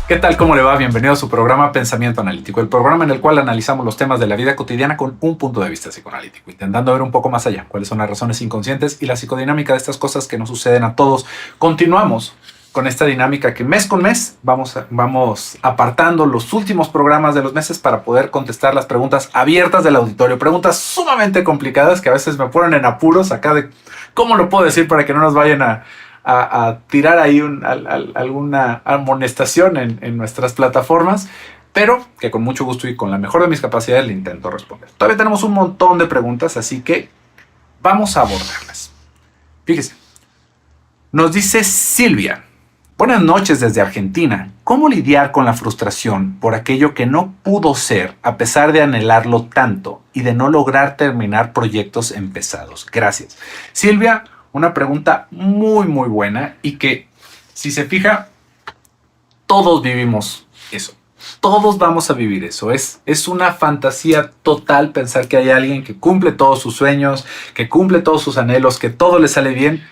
¿Qué tal? ¿Cómo le va? Bienvenido a su programa Pensamiento Analítico, el programa en el cual analizamos los temas de la vida cotidiana con un punto de vista psicoanalítico, intentando ver un poco más allá cuáles son las razones inconscientes y la psicodinámica de estas cosas que nos suceden a todos. Continuamos con esta dinámica que mes con mes vamos apartando los últimos programas de los meses para poder contestar las preguntas abiertas del auditorio, preguntas sumamente complicadas que a veces me ponen en apuros acá de cómo lo puedo decir para que no nos vayan a tirar ahí alguna amonestación en nuestras plataformas, pero que con mucho gusto y con la mejor de mis capacidades le intento responder. Todavía tenemos un montón de preguntas, así que vamos a abordarlas. Fíjese, nos dice Silvia: buenas noches desde Argentina. ¿Cómo lidiar con la frustración por aquello que no pudo ser a pesar de anhelarlo tanto y de no lograr terminar proyectos empezados? Gracias. Silvia, una pregunta muy buena y que, si se fija, todos vivimos eso. Todos vamos a vivir eso. Es una fantasía total pensar que hay alguien que cumple todos sus sueños, que cumple todos sus anhelos, que todo le sale bien.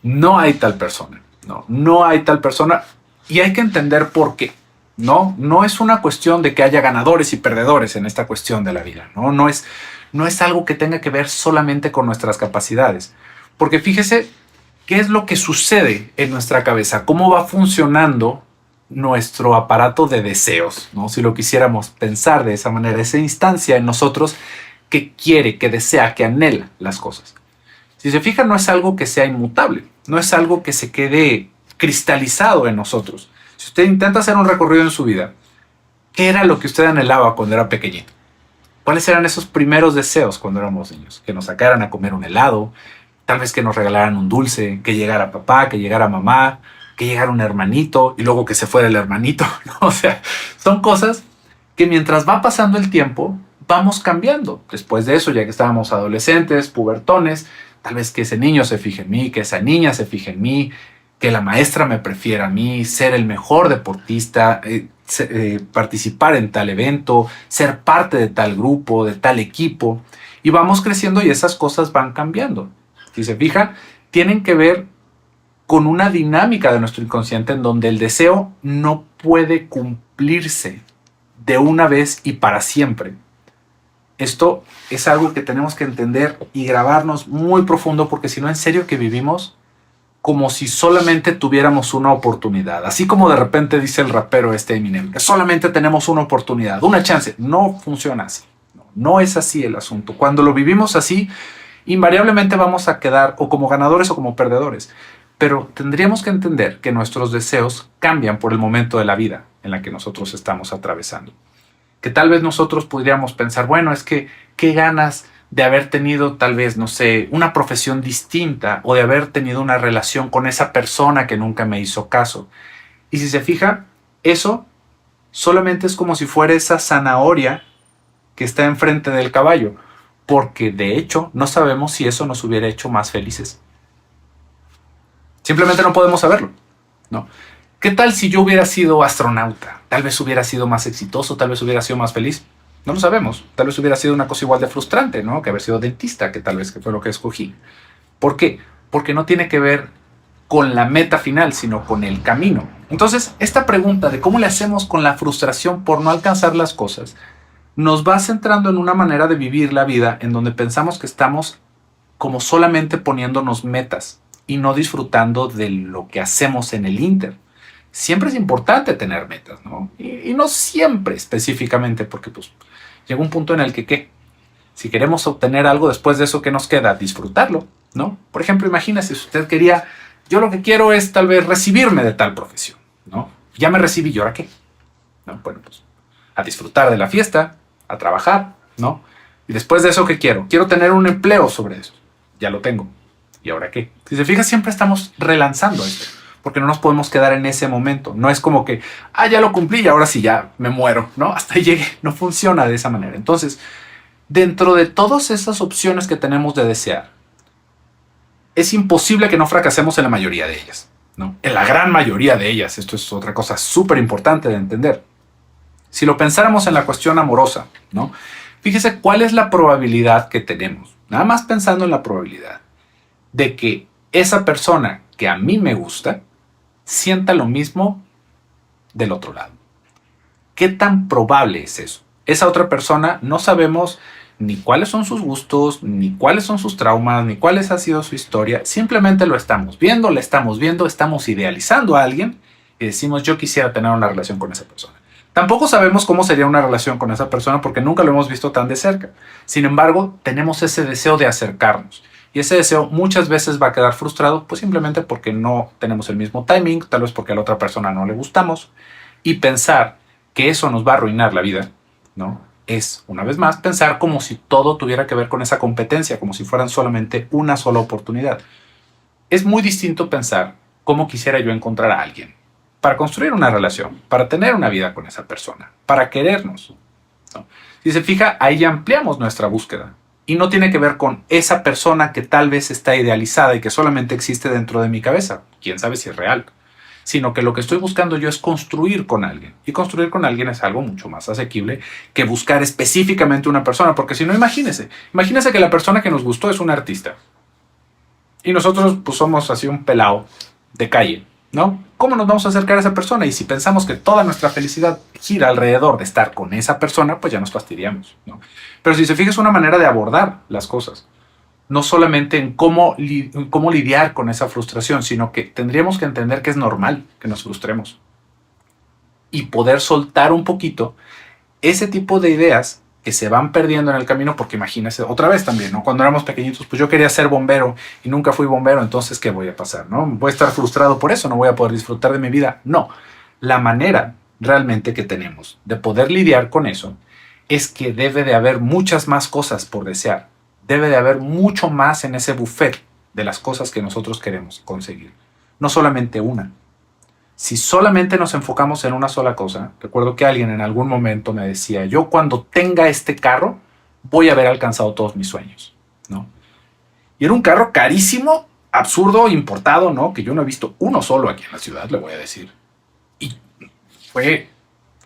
No hay tal persona. No hay tal persona y hay que entender por qué. No es una cuestión de que haya ganadores y perdedores en esta cuestión de la vida. No es algo que tenga que ver solamente con nuestras capacidades. Porque fíjese qué es lo que sucede en nuestra cabeza, cómo va funcionando nuestro aparato de deseos, ¿no? Si lo quisiéramos pensar de esa manera, esa instancia en nosotros que quiere, que desea, que anhela las cosas. Si se fija, no es algo que sea inmutable, no es algo que se quede cristalizado en nosotros. Si usted intenta hacer un recorrido en su vida, ¿qué era lo que usted anhelaba cuando era pequeñito? ¿Cuáles eran esos primeros deseos cuando éramos niños? Que nos sacaran a comer un helado, tal vez que nos regalaran un dulce, que llegara papá, que llegara mamá, que llegara un hermanito y luego que se fuera el hermanito, ¿no? O sea, son cosas que mientras va pasando el tiempo vamos cambiando. Después de eso, ya que estábamos adolescentes, pubertones, tal vez que ese niño se fije en mí, que esa niña se fije en mí, que la maestra me prefiera a mí, ser el mejor deportista, participar en tal evento, ser parte de tal grupo, de tal equipo. Y vamos creciendo y esas cosas van cambiando. Si se fijan, tienen que ver con una dinámica de nuestro inconsciente en donde el deseo no puede cumplirse de una vez y para siempre. Esto es algo que tenemos que entender y grabarnos muy profundo, porque si no, en serio que vivimos como si solamente tuviéramos una oportunidad. Así como de repente dice el rapero Eminem, que solamente tenemos una oportunidad, una chance. No funciona así. No es así el asunto. Cuando lo vivimos así, invariablemente vamos a quedar o como ganadores o como perdedores. Pero tendríamos que entender que nuestros deseos cambian por el momento de la vida en la que nosotros estamos atravesando. Que tal vez nosotros podríamos pensar, bueno, es que qué ganas de haber tenido tal vez, no sé, una profesión distinta o de haber tenido una relación con esa persona que nunca me hizo caso. Y si se fija, eso solamente es como si fuera esa zanahoria que está enfrente del caballo, porque de hecho no sabemos si eso nos hubiera hecho más felices. Simplemente no podemos saberlo, ¿no? ¿Qué tal si yo hubiera sido astronauta? Tal vez hubiera sido más exitoso, tal vez hubiera sido más feliz. No lo sabemos. Tal vez hubiera sido una cosa igual de frustrante, ¿no? Que haber sido dentista, que tal vez que fue lo que escogí. ¿Por qué? Porque no tiene que ver con la meta final, sino con el camino. Entonces, esta pregunta de cómo le hacemos con la frustración por no alcanzar las cosas, nos va centrando en una manera de vivir la vida en donde pensamos que estamos como solamente poniéndonos metas y no disfrutando de lo que hacemos en el ínter. Siempre es importante tener metas, ¿no? Y no siempre específicamente, porque pues llega un punto en el que, ¿qué? Si queremos obtener algo después de eso, ¿qué nos queda? Disfrutarlo, ¿no? Por ejemplo, imagínese, si usted quería, yo lo que quiero es tal vez recibirme de tal profesión, ¿no? Ya me recibí, ¿y ahora qué? ¿No? Bueno, pues a disfrutar de la fiesta, a trabajar, ¿no? Y después de eso, ¿qué quiero? Quiero tener un empleo sobre eso. Ya lo tengo. ¿Y ahora qué? Si se fija, siempre estamos relanzando esto, porque no nos podemos quedar en ese momento. No es como que, ya lo cumplí y ahora sí ya me muero, ¿no? Hasta ahí llegué. No funciona de esa manera. Entonces, dentro de todas esas opciones que tenemos de desear, es imposible que no fracasemos en la mayoría de ellas, ¿no? En la gran mayoría de ellas. Esto es otra cosa súper importante de entender. Si lo pensáramos en la cuestión amorosa, ¿no? Fíjese cuál es la probabilidad que tenemos, nada más pensando en la probabilidad, de que esa persona que a mí me gusta sienta lo mismo del otro lado. ¿qué tan probable es eso? Esa otra persona no sabemos ni cuáles son sus gustos, ni cuáles son sus traumas, ni cuál ha sido su historia. Simplemente lo estamos viendo, estamos idealizando a alguien y decimos, yo quisiera tener una relación con esa persona. Tampoco sabemos cómo sería una relación con esa persona porque nunca lo hemos visto tan de cerca. Sin embargo, tenemos ese deseo de acercarnos. Y ese deseo muchas veces va a quedar frustrado, pues simplemente porque no tenemos el mismo timing, tal vez porque a la otra persona no le gustamos. Y pensar que eso nos va a arruinar la vida, ¿no? Es, una vez más, pensar como si todo tuviera que ver con esa competencia, como si fueran solamente una sola oportunidad. Es muy distinto pensar cómo quisiera yo encontrar a alguien para construir una relación, para tener una vida con esa persona, para querernos, ¿no? Si se fija, ahí ya ampliamos nuestra búsqueda. Y no tiene que ver con esa persona que tal vez está idealizada y que solamente existe dentro de mi cabeza. Quién sabe si es real. Sino que lo que estoy buscando yo es construir con alguien. Y construir con alguien es algo mucho más asequible que buscar específicamente una persona. Porque si no, imagínese que la persona que nos gustó es un artista. Y nosotros pues somos así un pelao de calle, ¿no? ¿Cómo nos vamos a acercar a esa persona? Y si pensamos que toda nuestra felicidad gira alrededor de estar con esa persona, pues ya nos fastidiamos, ¿no? Pero si se fija, es una manera de abordar las cosas. No solamente en cómo lidiar con esa frustración, sino que tendríamos que entender que es normal que nos frustremos. Y poder soltar un poquito ese tipo de ideas que se van perdiendo en el camino, porque imagínense, otra vez también, ¿no? Cuando éramos pequeñitos, pues yo quería ser bombero y nunca fui bombero, entonces, ¿qué voy a pasar, no? Voy a estar frustrado por eso, no voy a poder disfrutar de mi vida. No, la manera realmente que tenemos de poder lidiar con eso es que debe de haber muchas más cosas por desear. Debe de haber mucho más en ese buffet de las cosas que nosotros queremos conseguir. No solamente una. Si solamente nos enfocamos en una sola cosa, recuerdo que alguien en algún momento me decía, yo cuando tenga este carro voy a haber alcanzado todos mis sueños, ¿no? Y era un carro carísimo, absurdo, importado, ¿no? Que yo no he visto uno solo aquí en la ciudad, le voy a decir. Y fue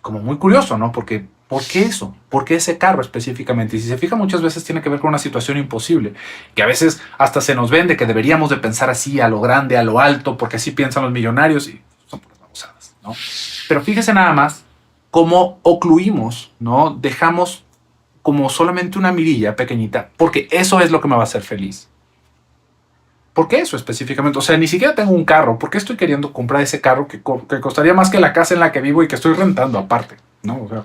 como muy curioso, ¿no? Porque, ¿por qué eso? ¿Por qué ese carro específicamente? Y si se fija, muchas veces tiene que ver con una situación imposible, que a veces hasta se nos vende que deberíamos de pensar así, a lo grande, a lo alto, porque así piensan los millonarios y son puras babosadas, ¿no? Pero fíjese nada más cómo ocluimos, ¿no? Dejamos como solamente una mirilla pequeñita, porque eso es lo que me va a hacer feliz. ¿Por qué eso específicamente? O sea, ni siquiera tengo un carro. ¿Por qué estoy queriendo comprar ese carro que costaría más que la casa en la que vivo y que estoy rentando aparte, ¿no? O sea,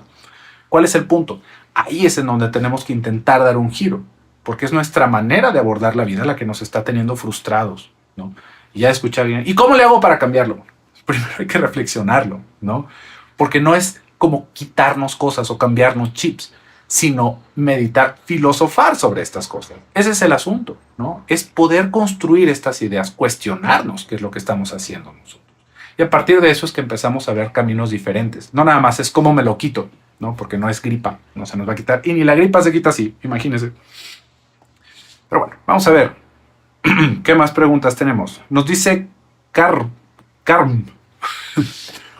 ¿cuál es el punto? Ahí es en donde tenemos que intentar dar un giro, porque es nuestra manera de abordar la vida la que nos está teniendo frustrados, ¿no? Y ya escuché a alguien, ¿y cómo le hago para cambiarlo? Primero hay que reflexionarlo, ¿no? Porque no es como quitarnos cosas o cambiarnos chips, sino meditar, filosofar sobre estas cosas. Ese es el asunto, ¿no? Es poder construir estas ideas, cuestionarnos qué es lo que estamos haciendo nosotros. Y a partir de eso es que empezamos a ver caminos diferentes. No nada más es cómo me lo quito, ¿no? Porque no es gripa, no se nos va a quitar. Y ni la gripa se quita así, imagínense. Pero bueno, vamos a ver. ¿Qué más preguntas tenemos? Nos dice Carm.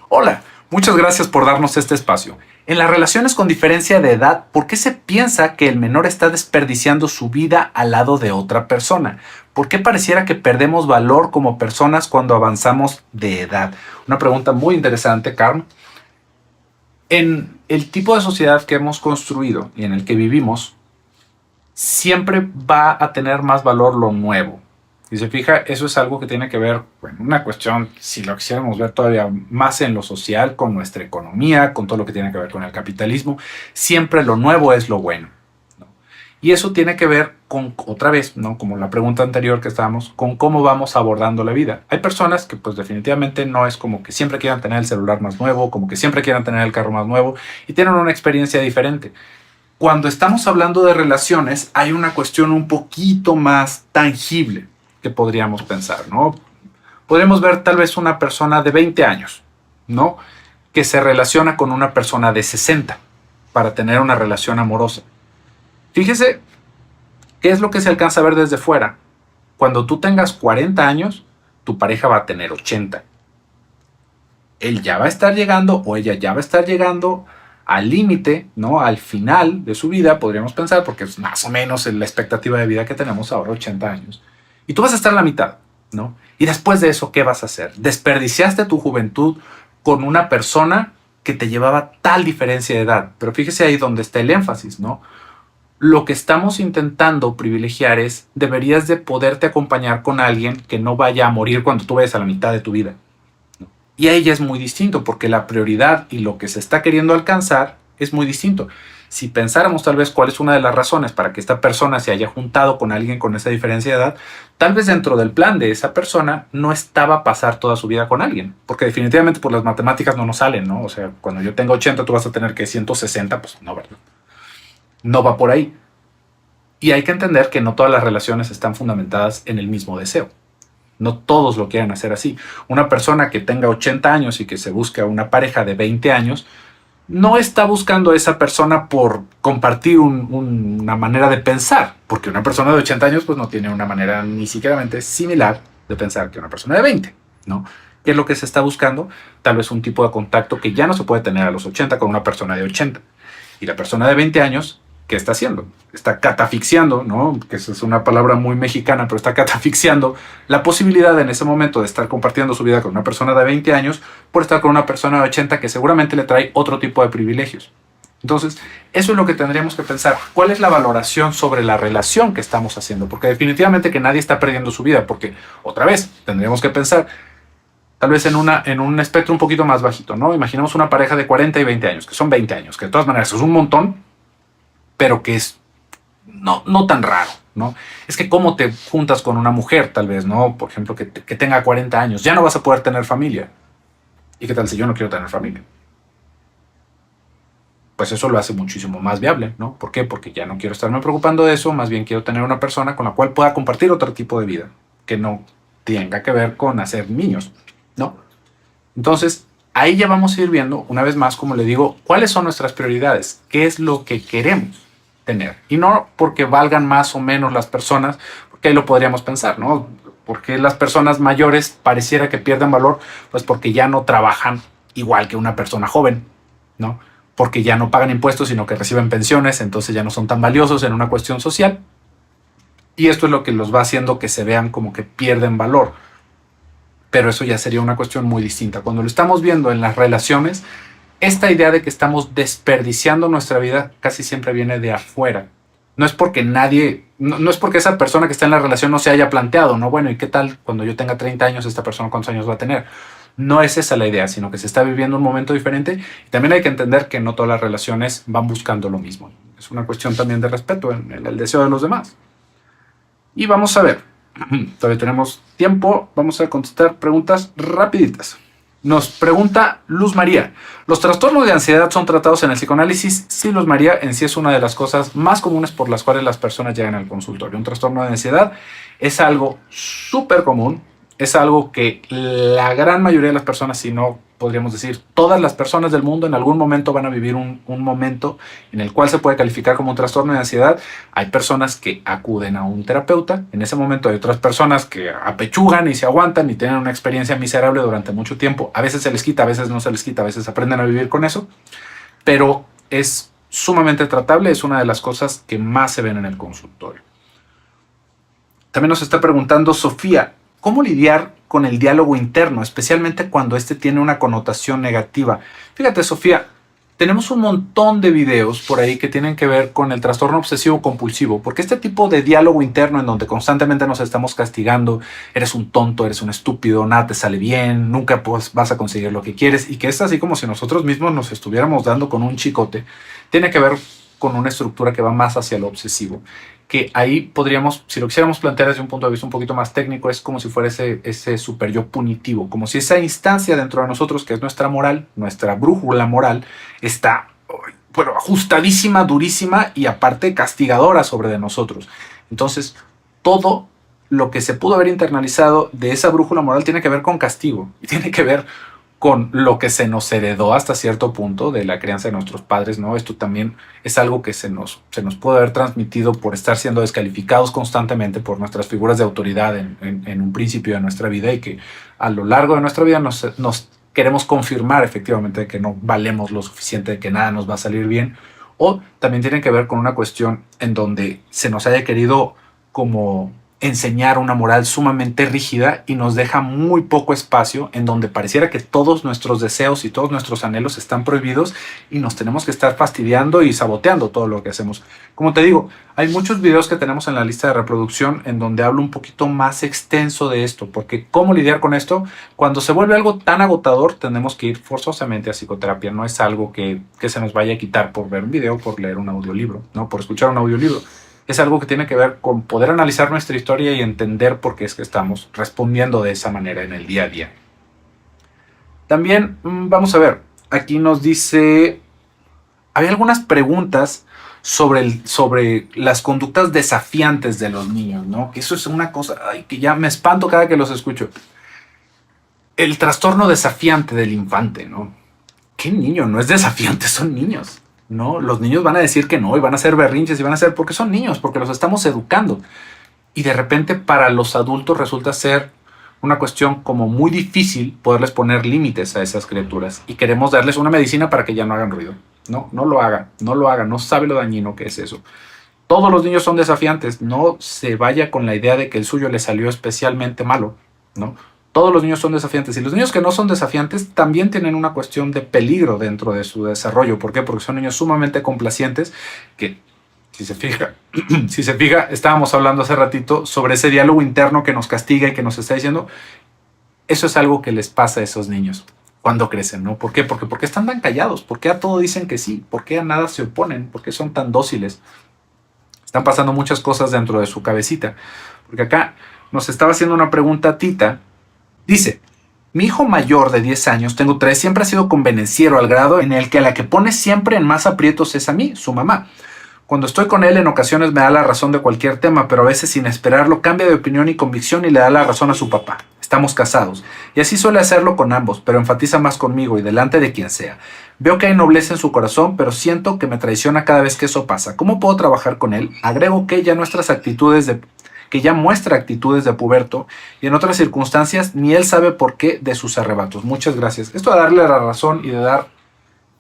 Hola, muchas gracias por darnos este espacio. En las relaciones con diferencia de edad, ¿por qué se piensa que el menor está desperdiciando su vida al lado de otra persona? ¿Por qué pareciera que perdemos valor como personas cuando avanzamos de edad? Una pregunta muy interesante, Carm. En el tipo de sociedad que hemos construido y en el que vivimos, siempre va a tener más valor lo nuevo. Si se fija, eso es algo que tiene que ver, bueno, una cuestión, si lo quisiéramos ver todavía más en lo social, con nuestra economía, con todo lo que tiene que ver con el capitalismo. Siempre lo nuevo es lo bueno, ¿no? Y eso tiene que ver con, otra vez, ¿no? Como la pregunta anterior que estábamos, con cómo vamos abordando la vida. Hay personas que pues definitivamente no es como que siempre quieran tener el celular más nuevo, como que siempre quieran tener el carro más nuevo y tienen una experiencia diferente. Cuando estamos hablando de relaciones, hay una cuestión un poquito más tangible que podríamos pensar, ¿no? Podemos ver tal vez una persona de 20 años, ¿no? Que se relaciona con una persona de 60 para tener una relación amorosa. Fíjese qué es lo que se alcanza a ver desde fuera. Cuando tú tengas 40 años, tu pareja va a tener 80. Él ya va a estar llegando o ella ya va a estar llegando al límite, ¿no? Al final de su vida, podríamos pensar, porque es más o menos la expectativa de vida que tenemos ahora, 80 años. Y tú vas a estar a la mitad, ¿no? Y después de eso, ¿qué vas a hacer? ¿Desperdiciaste tu juventud con una persona que te llevaba tal diferencia de edad. Pero fíjese ahí donde está el énfasis, ¿no? Lo que estamos intentando privilegiar es, deberías de poderte acompañar con alguien que no vaya a morir cuando tú vayas a la mitad de tu vida. Y ahí ya es muy distinto, porque la prioridad y lo que se está queriendo alcanzar es muy distinto. Si pensáramos tal vez cuál es una de las razones para que esta persona se haya juntado con alguien con esa diferencia de edad, tal vez dentro del plan de esa persona no estaba pasar toda su vida con alguien, porque definitivamente por las matemáticas no nos salen, ¿no? O sea, cuando yo tenga 80 tú vas a tener que 160, pues no, ¿verdad? No va por ahí. Y hay que entender que no todas las relaciones están fundamentadas en el mismo deseo. No todos lo quieren hacer así. Una persona que tenga 80 años y que se busque a una pareja de 20 años, no está buscando a esa persona por compartir una manera de pensar, porque una persona de 80 años pues no tiene una manera ni siquiera similar de pensar que una persona de 20, ¿no? ¿Qué es lo que se está buscando? Tal vez un tipo de contacto que ya no se puede tener a los 80 con una persona de 80. Y la persona de 20 años, ¿qué está haciendo? Está catafixiando, ¿no? Que esa es una palabra muy mexicana, pero está catafixiando la posibilidad en ese momento de estar compartiendo su vida con una persona de 20 años por estar con una persona de 80 que seguramente le trae otro tipo de privilegios. Entonces, eso es lo que tendríamos que pensar. ¿Cuál es la valoración sobre la relación que estamos haciendo? Porque definitivamente que nadie está perdiendo su vida, porque otra vez tendríamos que pensar tal vez en un espectro un poquito más bajito, ¿no? Imaginemos una pareja de 40 y 20 años, que son 20 años, que de todas maneras es un montón, pero que es no tan raro, ¿no? Es que cómo te juntas con una mujer, tal vez, ¿no? Por ejemplo, que tenga 40 años, ya no vas a poder tener familia. ¿Y qué tal si yo no quiero tener familia? Pues eso lo hace muchísimo más viable, ¿no? ¿Por qué? Porque ya no quiero estarme preocupando de eso, más bien quiero tener una persona con la cual pueda compartir otro tipo de vida, que no tenga que ver con hacer niños, ¿no? Entonces, ahí ya vamos a ir viendo, una vez más, como le digo, cuáles son nuestras prioridades, qué es lo que queremos tener. Y no porque valgan más o menos las personas, porque ahí lo podríamos pensar, ¿no? Porque las personas mayores pareciera que pierden valor, pues porque ya no trabajan igual que una persona joven, ¿no? Porque ya no pagan impuestos, sino que reciben pensiones, entonces ya no son tan valiosos en una cuestión social. Y esto es lo que los va haciendo que se vean como que pierden valor. Pero eso ya sería una cuestión muy distinta. Cuando lo estamos viendo en las relaciones, esta idea de que estamos desperdiciando nuestra vida casi siempre viene de afuera. No es porque no es porque esa persona que está en la relación no se haya planteado, ¿no? Bueno, ¿y qué tal cuando yo tenga 30 años, esta persona cuántos años va a tener? No es esa la idea, sino que se está viviendo un momento diferente. Y también hay que entender que no todas las relaciones van buscando lo mismo. Es una cuestión también de respeto en el deseo de los demás. Y vamos a ver, todavía tenemos tiempo, vamos a contestar preguntas rapiditas. Nos pregunta Luz María, ¿los trastornos de ansiedad son tratados en el psicoanálisis? Sí, Luz María, en sí es una de las cosas más comunes por las cuales las personas llegan al consultorio. Un trastorno de ansiedad es algo súper común, es algo que la gran mayoría de las personas, si no podríamos decir todas las personas del mundo, en algún momento van a vivir un momento en el cual se puede calificar como un trastorno de ansiedad. Hay personas que acuden a un terapeuta, en ese momento hay otras personas que apechugan y se aguantan y tienen una experiencia miserable durante mucho tiempo. A veces se les quita, a veces no se les quita, a veces aprenden a vivir con eso, pero es sumamente tratable, es una de las cosas que más se ven en el consultorio. También nos está preguntando Sofía, ¿cómo lidiar con el diálogo interno, especialmente cuando este tiene una connotación negativa? Fíjate, Sofía, tenemos un montón de videos por ahí que tienen que ver con el trastorno obsesivo compulsivo, porque este tipo de diálogo interno en donde constantemente nos estamos castigando, eres un tonto, eres un estúpido, nada te sale bien, nunca vas a conseguir lo que quieres, y que es así como si nosotros mismos nos estuviéramos dando con un chicote, tiene que ver con una estructura que va más hacia lo obsesivo, que ahí podríamos, si lo quisiéramos plantear desde un punto de vista un poquito más técnico, es como si fuera ese super yo punitivo, como si esa instancia dentro de nosotros, que es nuestra moral, nuestra brújula moral, está, bueno, ajustadísima, durísima y aparte castigadora sobre de nosotros. Entonces, todo lo que se pudo haber internalizado de esa brújula moral tiene que ver con castigo y tiene que ver con lo que se nos heredó hasta cierto punto de la crianza de nuestros padres, ¿no? Esto también es algo que se nos puede haber transmitido por estar siendo descalificados constantemente por nuestras figuras de autoridad en un principio de nuestra vida y que a lo largo de nuestra vida nos queremos confirmar efectivamente de que no valemos lo suficiente, de que nada nos va a salir bien. O también tiene que ver con una cuestión en donde se nos haya querido como enseñar una moral sumamente rígida y nos deja muy poco espacio en donde pareciera que todos nuestros deseos y todos nuestros anhelos están prohibidos y nos tenemos que estar fastidiando y saboteando todo lo que hacemos. Como te digo, hay muchos videos que tenemos en la lista de reproducción en donde hablo un poquito más extenso de esto, porque cómo lidiar con esto, cuando se vuelve algo tan agotador, tenemos que ir forzosamente a psicoterapia. No es algo que se nos vaya a quitar por ver un video, por leer un audiolibro, ¿no? Por escuchar un audiolibro. Es algo que tiene que ver con poder analizar nuestra historia y entender por qué es que estamos respondiendo de esa manera en el día a día. También vamos a ver, aquí nos dice, había algunas preguntas sobre las conductas desafiantes de los niños, ¿no? Que eso es una cosa que ya me espanto cada que los escucho. El trastorno desafiante del infante, ¿no? ¿Qué niño? No es desafiante, son niños. No, los niños van a decir que no y van a hacer berrinches y van a hacer porque son niños, porque los estamos educando. Y de repente para los adultos resulta ser una cuestión como muy difícil poderles poner límites a esas criaturas y queremos darles una medicina para que ya no hagan ruido. No lo hagan, no sabe lo dañino que es eso. Todos los niños son desafiantes, no se vaya con la idea de que el suyo le salió especialmente malo, ¿no? Todos los niños son desafiantes y los niños que no son desafiantes también tienen una cuestión de peligro dentro de su desarrollo. ¿Por qué? Porque son niños sumamente complacientes que, si se fija, estábamos hablando hace ratito sobre ese diálogo interno que nos castiga y que nos está diciendo, eso es algo que les pasa a esos niños cuando crecen, ¿no? ¿Por qué? Porque están tan callados, ¿por qué a todo dicen que sí? ¿Por qué a nada se oponen? ¿Por qué son tan dóciles? Están pasando muchas cosas dentro de su cabecita. Porque acá nos estaba haciendo una pregunta Tita. Dice, mi hijo mayor de 10 años, tengo 3, siempre ha sido convenenciero al grado en el que a la que pone siempre en más aprietos es a mí, su mamá. Cuando estoy con él en ocasiones me da la razón de cualquier tema, pero a veces sin esperarlo cambia de opinión y convicción y le da la razón a su papá. Estamos casados. Y así suele hacerlo con ambos, pero enfatiza más conmigo y delante de quien sea. Veo que hay nobleza en su corazón, pero siento que me traiciona cada vez que eso pasa. ¿Cómo puedo trabajar con él? Agrego que ya muestra actitudes de puberto y en otras circunstancias ni él sabe por qué de sus arrebatos. Muchas gracias. Esto de darle la razón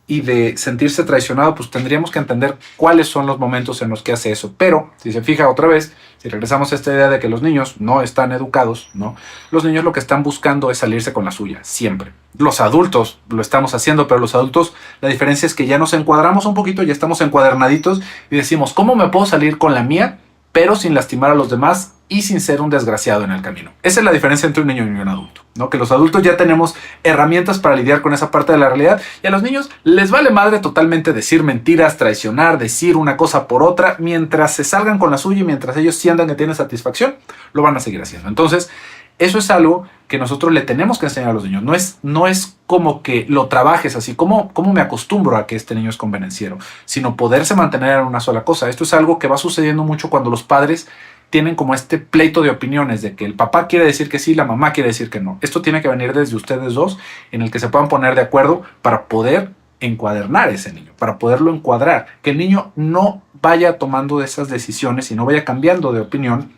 y de sentirse traicionado, pues tendríamos que entender cuáles son los momentos en los que hace eso. Pero, si se fija otra vez, si regresamos a esta idea de que los niños no están educados, ¿no? Los niños lo que están buscando es salirse con la suya, siempre. Los adultos lo estamos haciendo, pero los adultos, la diferencia es que ya nos encuadramos un poquito, ya estamos encuadernaditos y decimos, ¿cómo me puedo salir con la mía, pero sin lastimar a los demás y sin ser un desgraciado en el camino? Esa es la diferencia entre un niño y un adulto, ¿no? Que los adultos ya tenemos herramientas para lidiar con esa parte de la realidad y a los niños les vale madre totalmente decir mentiras, traicionar, decir una cosa por otra, mientras se salgan con la suya y mientras ellos sientan que tienen satisfacción, lo van a seguir haciendo. Entonces, eso es algo que nosotros le tenemos que enseñar a los niños. No es como que lo trabajes así, como me acostumbro a que este niño es convenenciero, sino poderse mantener en una sola cosa. Esto es algo que va sucediendo mucho cuando los padres tienen como este pleito de opiniones de que el papá quiere decir que sí, la mamá quiere decir que no. Esto tiene que venir desde ustedes dos, en el que se puedan poner de acuerdo para poder encuadernar a ese niño, para poderlo encuadrar, que el niño no vaya tomando esas decisiones y no vaya cambiando de opinión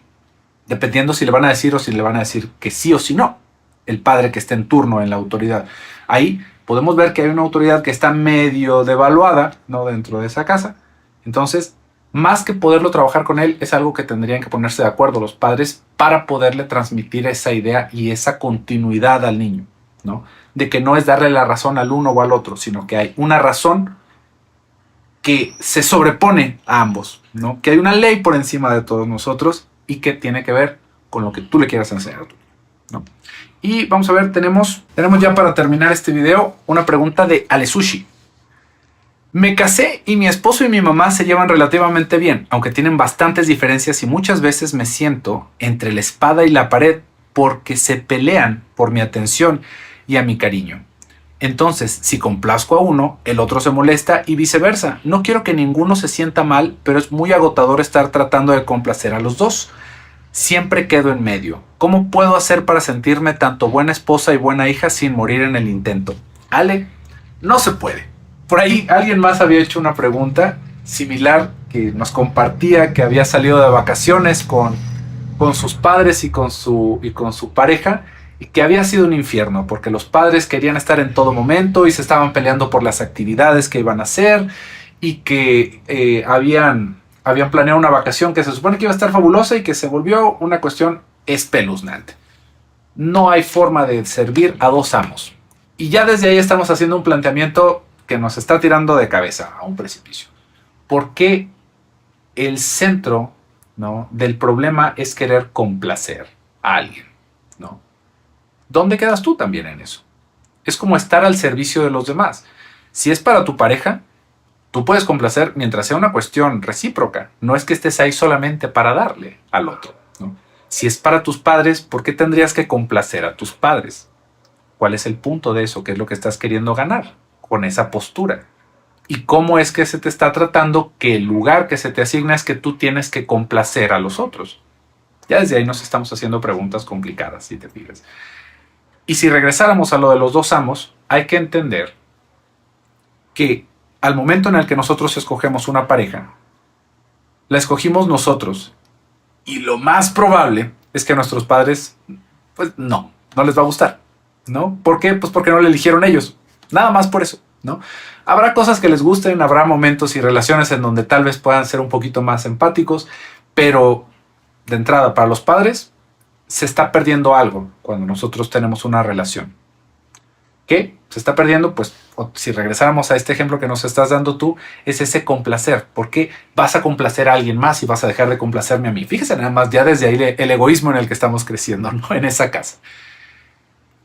dependiendo si le van a decir o si le van a decir que sí o si no, el padre que esté en turno en la autoridad. Ahí podemos ver que hay una autoridad que está medio devaluada, ¿no?, dentro de esa casa. Entonces, más que poderlo trabajar con él, es algo que tendrían que ponerse de acuerdo los padres para poderle transmitir esa idea y esa continuidad al niño, ¿no? De que no es darle la razón al uno o al otro, sino que hay una razón que se sobrepone a ambos, ¿no? Que hay una ley por encima de todos nosotros y que tiene que ver con lo que tú le quieras enseñar a tu niño, ¿no? Y vamos a ver, tenemos ya para terminar este video una pregunta de Alesushi. Me casé y mi esposo y mi mamá se llevan relativamente bien, aunque tienen bastantes diferencias y muchas veces me siento entre la espada y la pared porque se pelean por mi atención y a mi cariño. Entonces, si complazco a uno, el otro se molesta y viceversa. No quiero que ninguno se sienta mal, pero es muy agotador estar tratando de complacer a los dos. Siempre quedo en medio. ¿Cómo puedo hacer para sentirme tanto buena esposa y buena hija sin morir en el intento? Ale, no se puede. Por ahí alguien más había hecho una pregunta similar que nos compartía que había salido de vacaciones con sus padres y con su pareja y que había sido un infierno porque los padres querían estar en todo momento y se estaban peleando por las actividades que iban a hacer y que habían habían planeado una vacación que se supone que iba a estar fabulosa y que se volvió una cuestión espeluznante. No hay forma de servir a dos amos. Y ya desde ahí estamos haciendo un planteamiento que nos está tirando de cabeza a un precipicio. ¿Por qué el centro, ¿no?, del problema es querer complacer a alguien, ¿no? ¿Dónde quedas tú también en eso? Es como estar al servicio de los demás. Si es para tu pareja, tú puedes complacer mientras sea una cuestión recíproca. No es que estés ahí solamente para darle al otro, ¿no? Si es para tus padres, ¿por qué tendrías que complacer a tus padres? ¿Cuál es el punto de eso? ¿Qué es lo que estás queriendo ganar con esa postura? ¿Y cómo es que se te está tratando que el lugar que se te asigna es que tú tienes que complacer a los otros? Ya desde ahí nos estamos haciendo preguntas complicadas, si te fijas. Y si regresáramos a lo de los dos amos, hay que entender que al momento en el que nosotros escogemos una pareja, la escogimos nosotros. Y lo más probable es que a nuestros padres, pues no les va a gustar, ¿no? ¿Por qué? Pues porque no la eligieron ellos. Nada más por eso, ¿no? Habrá cosas que les gusten, habrá momentos y relaciones en donde tal vez puedan ser un poquito más empáticos, pero de entrada, para los padres, se está perdiendo algo cuando nosotros tenemos una relación. ¿Qué se está perdiendo? Pues si regresáramos a este ejemplo que nos estás dando tú, es ese complacer. ¿Por qué vas a complacer a alguien más y vas a dejar de complacerme a mí? Fíjese nada más, ya desde ahí el egoísmo en el que estamos creciendo, ¿no? En esa casa.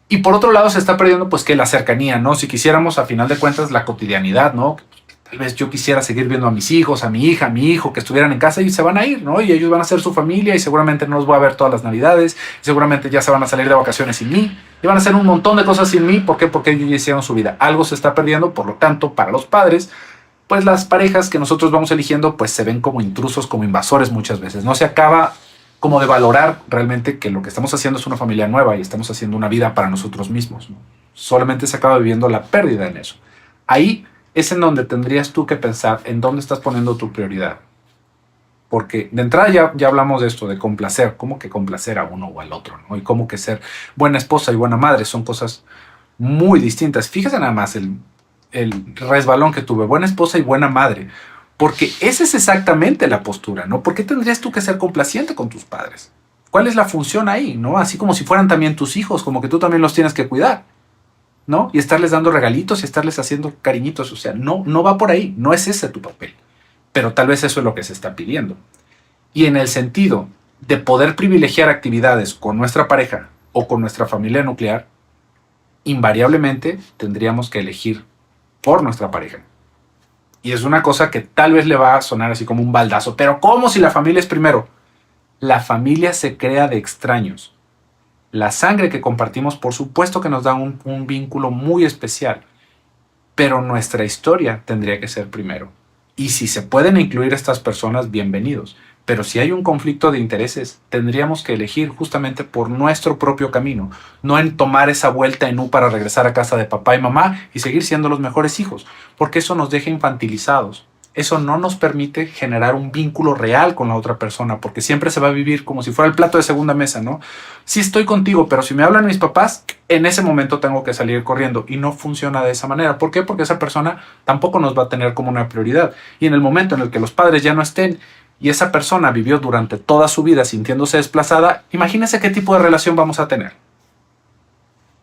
Y por otro lado se está perdiendo pues que la cercanía, ¿no? Si quisiéramos a final de cuentas la cotidianidad, ¿no? Tal vez yo quisiera seguir viendo a mis hijos, a mi hija, a mi hijo, que estuvieran en casa y se van a ir, ¿no? Y ellos van a ser su familia y seguramente no los voy a ver todas las navidades, seguramente ya se van a salir de vacaciones sin mí, y van a hacer un montón de cosas sin mí. ¿Por qué? Porque ellos ya hicieron su vida. Algo se está perdiendo, por lo tanto, para los padres, pues las parejas que nosotros vamos eligiendo, pues se ven como intrusos, como invasores muchas veces. No se acaba como de valorar realmente que lo que estamos haciendo es una familia nueva y estamos haciendo una vida para nosotros mismos, ¿no? Solamente se acaba viviendo la pérdida en eso. Ahí es en donde tendrías tú que pensar en dónde estás poniendo tu prioridad. Porque de entrada ya hablamos de esto, de complacer. ¿Cómo que complacer a uno o al otro, ¿no? Y cómo que ser buena esposa y buena madre son cosas muy distintas. Fíjese nada más el resbalón que tuve. Buena esposa y buena madre. Porque esa es exactamente la postura, ¿no? ¿Por qué tendrías tú que ser complaciente con tus padres? ¿Cuál es la función ahí, no? Así como si fueran también tus hijos, como que tú también los tienes que cuidar, ¿no? Y estarles dando regalitos y estarles haciendo cariñitos. O sea, no va por ahí. No es ese tu papel. Pero tal vez eso es lo que se está pidiendo. Y en el sentido de poder privilegiar actividades con nuestra pareja o con nuestra familia nuclear, invariablemente tendríamos que elegir por nuestra pareja. Y es una cosa que tal vez le va a sonar así como un baldazo. Pero ¿cómo si la familia es primero? La familia se crea de extraños. La sangre que compartimos, por supuesto que nos da un vínculo muy especial. Pero nuestra historia tendría que ser primero. Y si se pueden incluir estas personas, bienvenidos. Pero si hay un conflicto de intereses, tendríamos que elegir justamente por nuestro propio camino, no en tomar esa vuelta en U para regresar a casa de papá y mamá y seguir siendo los mejores hijos, porque eso nos deja infantilizados. Eso no nos permite generar un vínculo real con la otra persona, porque siempre se va a vivir como si fuera el plato de segunda mesa, ¿no? Sí estoy contigo, pero si me hablan mis papás, en ese momento tengo que salir corriendo y no funciona de esa manera. ¿Por qué? Porque esa persona tampoco nos va a tener como una prioridad. Y en el momento en el que los padres ya no estén y esa persona vivió durante toda su vida sintiéndose desplazada, imagínense qué tipo de relación vamos a tener.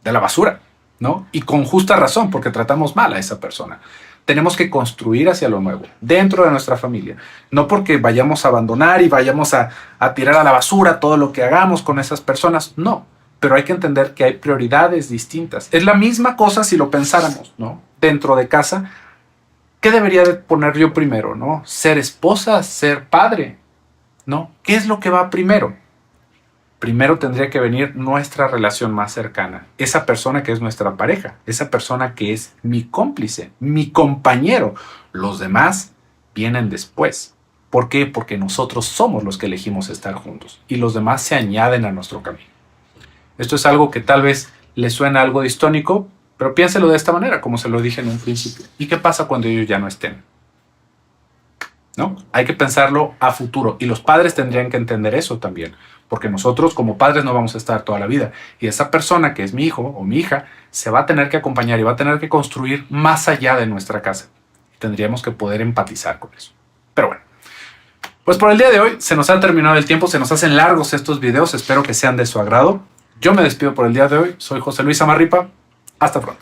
De la basura, ¿no? Y con justa razón, porque tratamos mal a esa persona. Tenemos que construir hacia lo nuevo, dentro de nuestra familia. No porque vayamos a abandonar y vayamos a tirar a la basura todo lo que hagamos con esas personas, no. Pero hay que entender que hay prioridades distintas. Es la misma cosa si lo pensáramos, ¿no? Dentro de casa, ¿qué debería de poner yo primero, no? Ser esposa, ser padre, ¿no? ¿Qué es lo que va primero? Primero tendría que venir nuestra relación más cercana. Esa persona que es nuestra pareja, esa persona que es mi cómplice, mi compañero. Los demás vienen después. ¿Por qué? Porque nosotros somos los que elegimos estar juntos y los demás se añaden a nuestro camino. Esto es algo que tal vez le suena algo distónico, pero piénselo de esta manera, como se lo dije en un principio. ¿Y qué pasa cuando ellos ya no estén? ¿No? Hay que pensarlo a futuro y los padres tendrían que entender eso también, porque nosotros como padres no vamos a estar toda la vida y esa persona que es mi hijo o mi hija se va a tener que acompañar y va a tener que construir más allá de nuestra casa. Tendríamos que poder empatizar con eso. Pero bueno, Pues por el día de hoy se nos ha terminado el tiempo, se nos hacen largos estos videos, espero que sean de su agrado. Yo me despido por el día de hoy, soy José Luis Amarripa, hasta pronto.